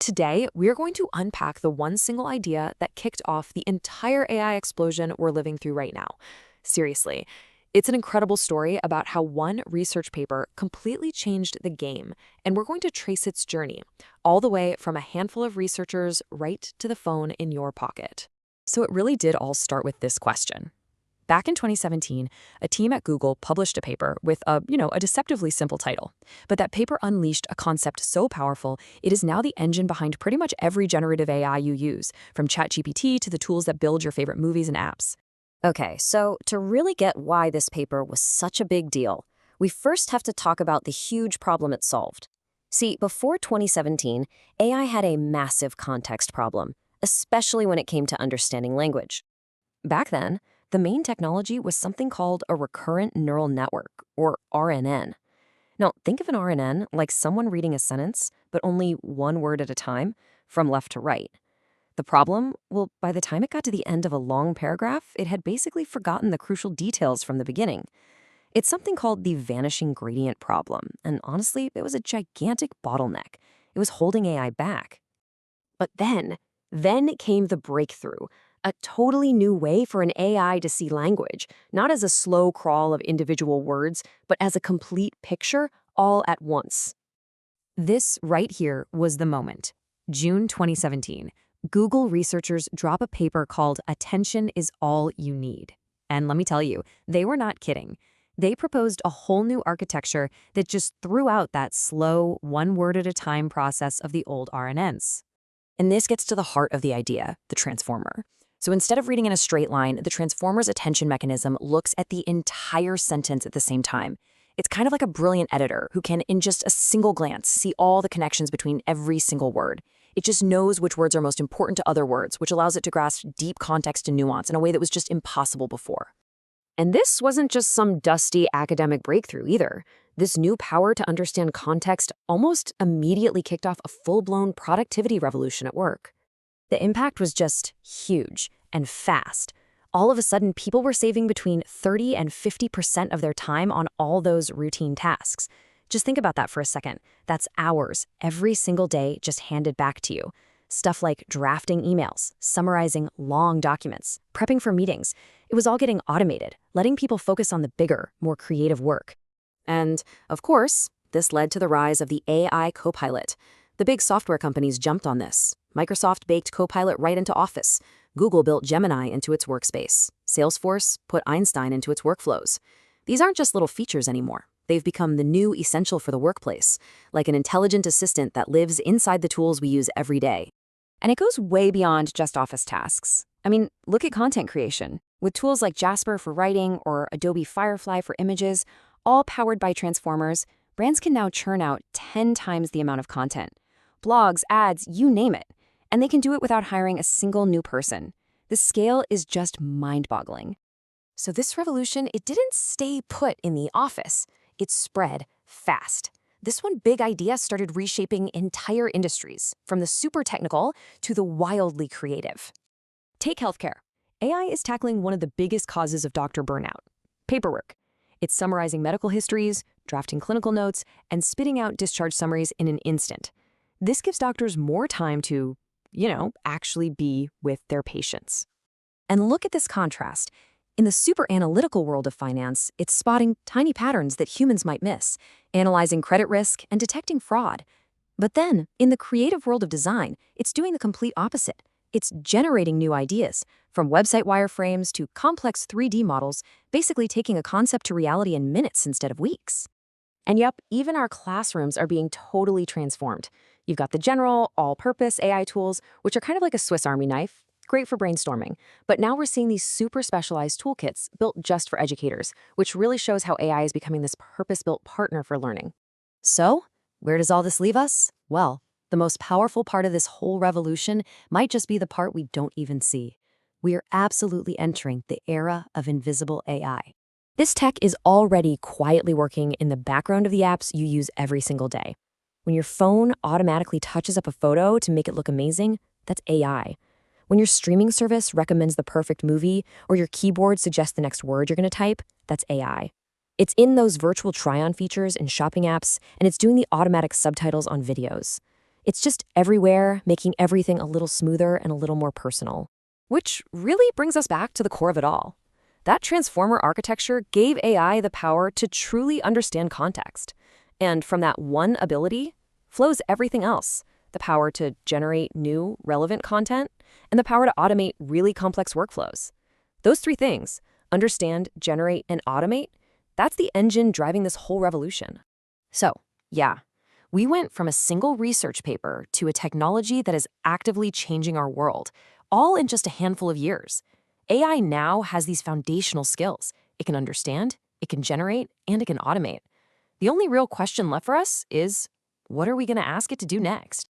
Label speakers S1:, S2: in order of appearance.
S1: Today, we're going to unpack the one single idea that kicked off the entire AI explosion we're living through right now. Seriously, it's an incredible story about how one research paper completely changed the game, and we're going to trace its journey, all the way from a handful of researchers right to the phone in your pocket. So it really did all start with this question. Back in 2017, a team at Google published a paper with a deceptively simple title. But that paper unleashed a concept so powerful, it is now the engine behind pretty much every generative AI you use, from ChatGPT to the tools that build your favorite movies and apps.
S2: Okay, so to really get why this paper was such a big deal, we first have to talk about the huge problem it solved. See, before 2017, AI had a massive context problem, especially when it came to understanding language. Back then, the main technology was something called a recurrent neural network, or RNN. Now, think of an RNN like someone reading a sentence, but only one word at a time, from left to right. The problem? Well, by the time it got to the end of a long paragraph, it had basically forgotten the crucial details from the beginning. It's something called the vanishing gradient problem, and honestly, it was a gigantic bottleneck. It was holding AI back. But then came the breakthrough, a totally new way for an AI to see language, not as a slow crawl of individual words, but as a complete picture all at once.
S1: This right here was the moment. June 2017. Google researchers drop a paper called Attention is All You Need. And let me tell you, they were not kidding. They proposed a whole new architecture that just threw out that slow, one word at a time process of the old RNNs. And this gets to the heart of the idea, the transformer. So instead of reading in a straight line, the transformer's attention mechanism looks at the entire sentence at the same time. It's kind of like a brilliant editor who can, in just a single glance, see all the connections between every single word. It just knows which words are most important to other words, which allows it to grasp deep context and nuance in a way that was just impossible before.
S2: And this wasn't just some dusty academic breakthrough either. This new power to understand context almost immediately kicked off a full-blown productivity revolution at work. The impact was just huge and fast. All of a sudden, people were saving between 30 and 50% of their time on all those routine tasks. Just think about that for a second. That's hours every single day just handed back to you. Stuff like drafting emails, summarizing long documents, prepping for meetings. It was all getting automated, letting people focus on the bigger, more creative work. And, of course, this led to the rise of the AI Copilot. The big software companies jumped on this. Microsoft baked Copilot right into Office. Google built Gemini into its workspace. Salesforce put Einstein into its workflows. These aren't just little features anymore. They've become the new essential for the workplace, like an intelligent assistant that lives inside the tools we use every day. And it goes way beyond just office tasks. I mean, look at content creation. With tools like Jasper for writing or Adobe Firefly for images, all powered by transformers, brands can now churn out 10 times the amount of content. Blogs, ads, you name it. And they can do it without hiring a single new person. The scale is just mind-boggling. So this revolution, it didn't stay put in the office. It spread fast. This one big idea started reshaping entire industries, from the super technical to the wildly creative. Take healthcare. AI is tackling one of the biggest causes of doctor burnout, paperwork. It's summarizing medical histories, drafting clinical notes, and spitting out discharge summaries in an instant. This gives doctors more time to, actually be with their patients. And look at this contrast. In the super analytical world of finance, it's spotting tiny patterns that humans might miss, analyzing credit risk, and detecting fraud. But then, in the creative world of design, it's doing the complete opposite. It's generating new ideas, from website wireframes to complex 3D models, basically taking a concept to reality in minutes instead of weeks. And yep, even our classrooms are being totally transformed. You've got the general, all-purpose AI tools, which are kind of like a Swiss Army knife, great for brainstorming. But now we're seeing these super specialized toolkits built just for educators, which really shows how AI is becoming this purpose-built partner for learning. So, where does all this leave us? Well, the most powerful part of this whole revolution might just be the part we don't even see. We are absolutely entering the era of invisible AI. This tech is already quietly working in the background of the apps you use every single day. When your phone automatically touches up a photo to make it look amazing, that's AI. When your streaming service recommends the perfect movie or your keyboard suggests the next word you're going to type, that's AI. It's in those virtual try-on features in shopping apps, and it's doing the automatic subtitles on videos. It's just everywhere, making everything a little smoother and a little more personal. Which really brings us back to the core of it all. That transformer architecture gave AI the power to truly understand context. And from that one ability flows everything else: the power to generate new, relevant content, and the power to automate really complex workflows. Those three things, understand, generate, and automate, that's the engine driving this whole revolution. So, yeah, we went from a single research paper to a technology that is actively changing our world, all in just a handful of years. AI now has these foundational skills. It can understand, it can generate, and it can automate. The only real question left for us is, what are we going to ask it to do next?